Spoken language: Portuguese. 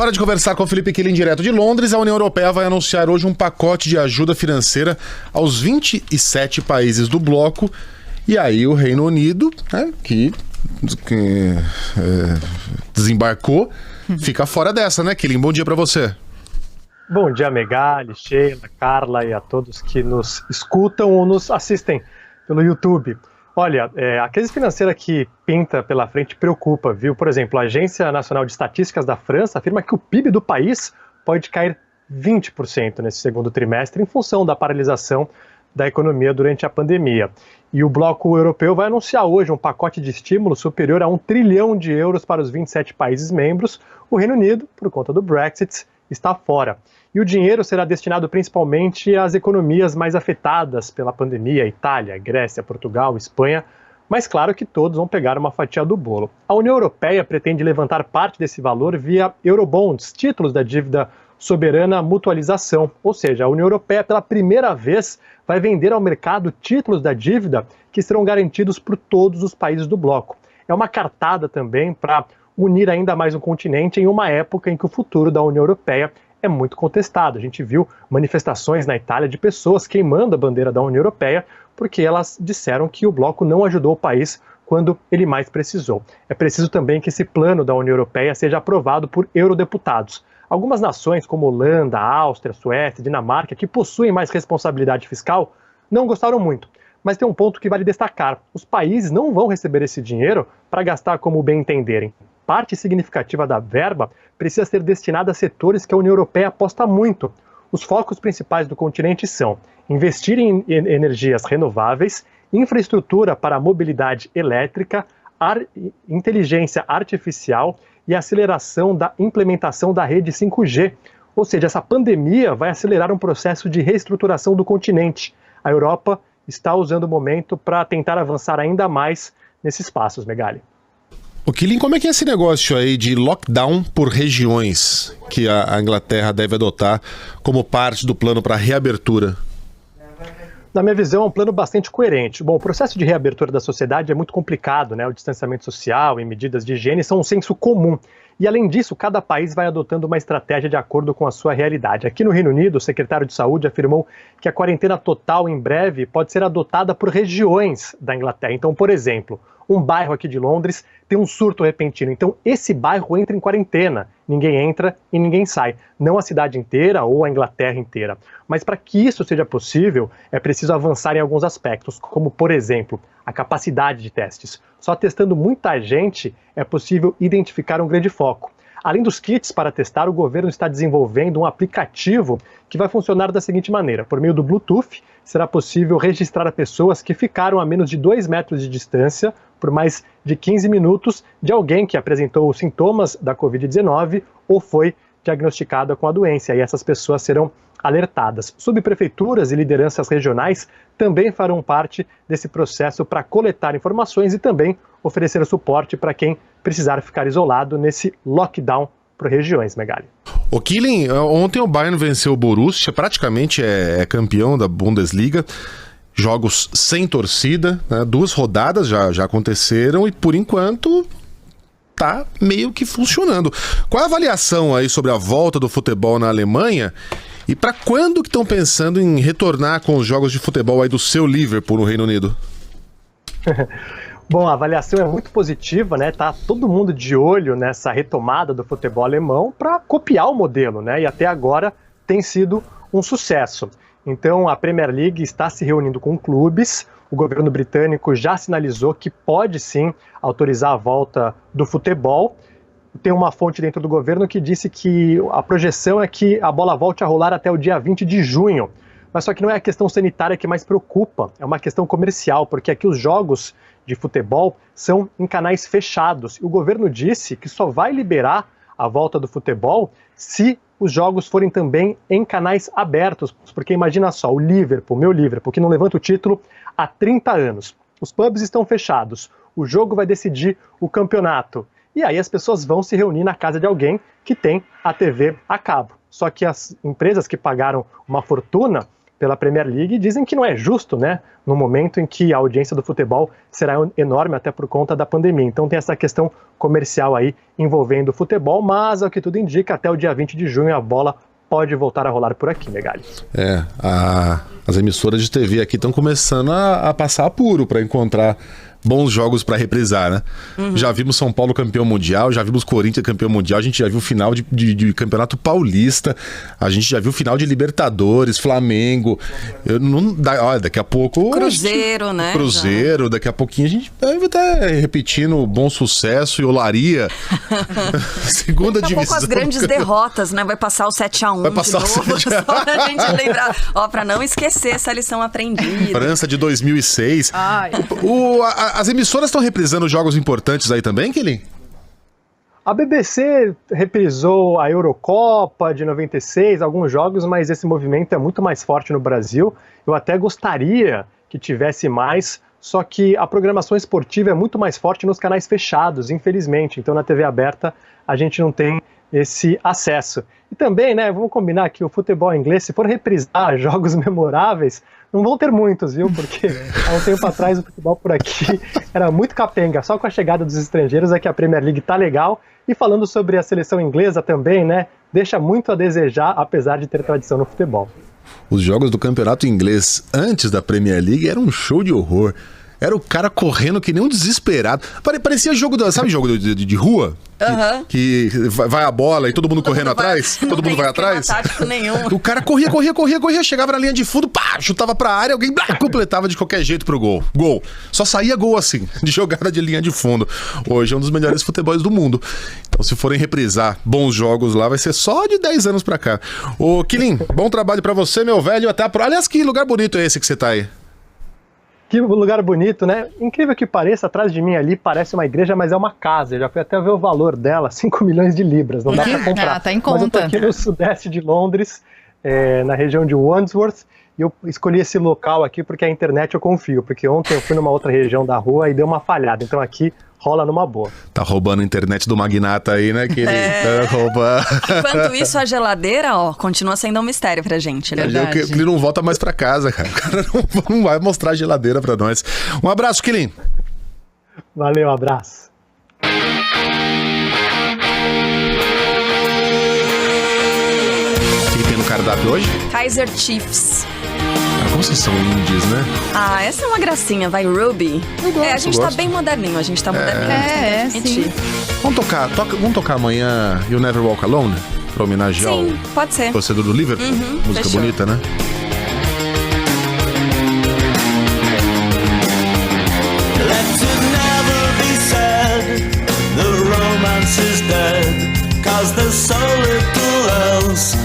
Hora de conversar com o Felipe Quilin, direto de Londres. A União Europeia vai anunciar hoje um pacote de ajuda financeira aos 27 países do bloco. E aí o Reino Unido, né, que desembarcou, fica fora dessa, né, Quilin? Bom dia para você. Bom dia, Megali, Sheila, Carla e a todos que nos escutam ou nos assistem pelo YouTube. Olha, a crise financeira que pinta pela frente preocupa, viu? Por exemplo, a Agência Nacional de Estatísticas da França afirma que o PIB do país pode cair 20% nesse segundo trimestre em função da paralisação da economia durante a pandemia. E o bloco europeu vai anunciar hoje um pacote de estímulo superior a 1 trilhão de euros para os 27 países membros. O Reino Unido, por conta do Brexit, está fora. E o dinheiro será destinado principalmente às economias mais afetadas pela pandemia, Itália, Grécia, Portugal, Espanha, mas claro que todos vão pegar uma fatia do bolo. A União Europeia pretende levantar parte desse valor via Eurobonds, títulos da dívida soberana mutualização, ou seja, a União Europeia pela primeira vez vai vender ao mercado títulos da dívida que serão garantidos por todos os países do bloco. É uma cartada também para unir ainda mais o continente em uma época em que o futuro da União Europeia é muito contestado. A gente viu manifestações na Itália de pessoas queimando a bandeira da União Europeia porque elas disseram que o bloco não ajudou o país quando ele mais precisou. É preciso também que esse plano da União Europeia seja aprovado por eurodeputados. Algumas nações como Holanda, Áustria, Suécia, Dinamarca, que possuem mais responsabilidade fiscal, não gostaram muito. Mas tem um ponto que vale destacar: os países não vão receber esse dinheiro para gastar como bem entenderem. Parte significativa da verba precisa ser destinada a setores que a União Europeia aposta muito. Os focos principais do continente são investir em energias renováveis, infraestrutura para a mobilidade elétrica, inteligência artificial e aceleração da implementação da rede 5G. Ou seja, essa pandemia vai acelerar um processo de reestruturação do continente. A Europa está usando o momento para tentar avançar ainda mais nesses passos, Megali. O Quilin, como é que é esse negócio aí de lockdown por regiões que a Inglaterra deve adotar como parte do plano para reabertura? Na minha visão, é um plano bastante coerente. Bom, o processo de reabertura da sociedade é muito complicado, né? O distanciamento social e medidas de higiene são um senso comum. E, além disso, cada país vai adotando uma estratégia de acordo com a sua realidade. Aqui no Reino Unido, o secretário de Saúde afirmou que a quarentena total, em breve, pode ser adotada por regiões da Inglaterra. Então, por exemplo, um bairro aqui de Londres tem um surto repentino. Então, esse bairro entra em quarentena. Ninguém entra e ninguém sai. Não a cidade inteira ou a Inglaterra inteira. Mas para que isso seja possível, é preciso avançar em alguns aspectos, como, por exemplo, a capacidade de testes. Só testando muita gente é possível identificar um grande foco. Além dos kits para testar, o governo está desenvolvendo um aplicativo que vai funcionar da seguinte maneira: por meio do Bluetooth, será possível registrar pessoas que ficaram a menos de 2 metros de distância por mais de 15 minutos de alguém que apresentou os sintomas da Covid-19 ou foi diagnosticada com a doença, e essas pessoas serão alertadas. Subprefeituras e lideranças regionais também farão parte desse processo para coletar informações e também oferecer suporte para quem precisar ficar isolado nesse lockdown por regiões, Megali. O Quilin, ontem o Bayern venceu o Borussia, praticamente é campeão da Bundesliga. Jogos sem torcida, né? 2 rodadas já aconteceram e, por enquanto, tá meio que funcionando. Qual a avaliação aí sobre a volta do futebol na Alemanha? E para quando que estão pensando em retornar com os jogos de futebol aí do seu Liverpool no Reino Unido? Bom, a avaliação é muito positiva, né? Tá todo mundo de olho nessa retomada do futebol alemão para copiar o modelo, né? E até agora tem sido um sucesso. Então, a Premier League está se reunindo com clubes. O governo britânico já sinalizou que pode sim autorizar a volta do futebol. Tem uma fonte dentro do governo que disse que a projeção é que a bola volte a rolar até o dia 20 de junho. Mas só que não é a questão sanitária que mais preocupa, é uma questão comercial, porque aqui os jogos de futebol são em canais fechados. E o governo disse que só vai liberar a volta do futebol se os jogos forem também em canais abertos. Porque imagina só, o Liverpool, meu Liverpool, que não levanta o título há 30 anos. Os pubs estão fechados, o jogo vai decidir o campeonato. E aí as pessoas vão se reunir na casa de alguém que tem a TV a cabo. Só que as empresas que pagaram uma fortuna pela Premier League e dizem que não é justo, né, no momento em que a audiência do futebol será enorme até por conta da pandemia. Então tem essa questão comercial aí envolvendo o futebol, mas ao que tudo indica, até o dia 20 de junho a bola pode voltar a rolar por aqui, Megali. As emissoras de TV aqui estão começando a passar apuro para encontrar bons jogos para reprisar, né? Já vimos São Paulo campeão mundial, já vimos Corinthians campeão mundial, a gente já viu final de Campeonato Paulista, a gente já viu final de Libertadores, Flamengo. Daqui a pouco... Cruzeiro, né? Cruzeiro, daqui a pouquinho a gente vai estar repetindo Bom Sucesso e Olaria. Segunda divisão. Daqui a pouco as grandes derrotas, né? Vai passar o 7-1 vai passar de novo, só pra gente lembrar. Pra não esquecer essa lição aprendida. França de 2006. As emissoras estão reprisando jogos importantes aí também, Kelly? A BBC reprisou a Eurocopa de 96, alguns jogos, mas esse movimento é muito mais forte no Brasil. Eu até gostaria que tivesse mais, só que a programação esportiva é muito mais forte nos canais fechados, infelizmente. Então na TV aberta a gente não tem esse acesso. E também, né, vamos combinar que o futebol inglês, se for reprisar jogos memoráveis, não vão ter muitos, viu? Porque há um tempo atrás o futebol por aqui era muito capenga. Só com a chegada dos estrangeiros é que a Premier League tá legal. E falando sobre a seleção inglesa também, né, deixa muito a desejar, apesar de ter tradição no futebol. Os jogos do campeonato inglês antes da Premier League eram um show de horror. Era o cara correndo que nem um desesperado. Parecia jogo, sabe jogo de rua? Que vai a bola e todo mundo correndo atrás? Todo mundo vai atrás? Tático nenhum. O cara corria, chegava na linha de fundo, chutava pra área, alguém completava de qualquer jeito pro gol. Gol. Só saía gol assim, de jogada de linha de fundo. Hoje é um dos melhores futebols do mundo. Então se forem reprisar bons jogos lá, vai ser só de 10 anos pra cá. Ô, Quilim, bom trabalho pra você, meu velho. Até a próxima. Aliás, que lugar bonito é esse que você tá aí? Que lugar bonito, né? Incrível que pareça, atrás de mim ali parece uma igreja, mas é uma casa. Eu já fui até ver o valor dela, 5 milhões de libras. Não dá pra comprar. Tá em conta. Mas eu tô aqui no sudeste de Londres, na região de Wandsworth, e eu escolhi esse local aqui porque a internet eu confio, porque ontem eu fui numa outra região da rua e deu uma falhada. Então aqui rola numa boa. Tá roubando a internet do magnata aí, né, querido? Tá roubando. Enquanto isso, a geladeira, continua sendo um mistério pra gente, né? Ele não volta mais pra casa, cara. O cara não vai mostrar a geladeira pra nós. Um abraço, Quilim. Valeu, abraço. O que tem no cardápio hoje? Kaiser Chiefs. Como vocês são indies, né? Essa é uma gracinha, vai Ruby. A gente tá bem moderninho, a gente tá moderninho. Sim. Vamos tocar amanhã You Never Walk Alone? Pra homenagear o pode ser. torcedor do Liverpool? Música fechou. Bonita, né? Let it never be said the romance is dead, 'cause there's so little else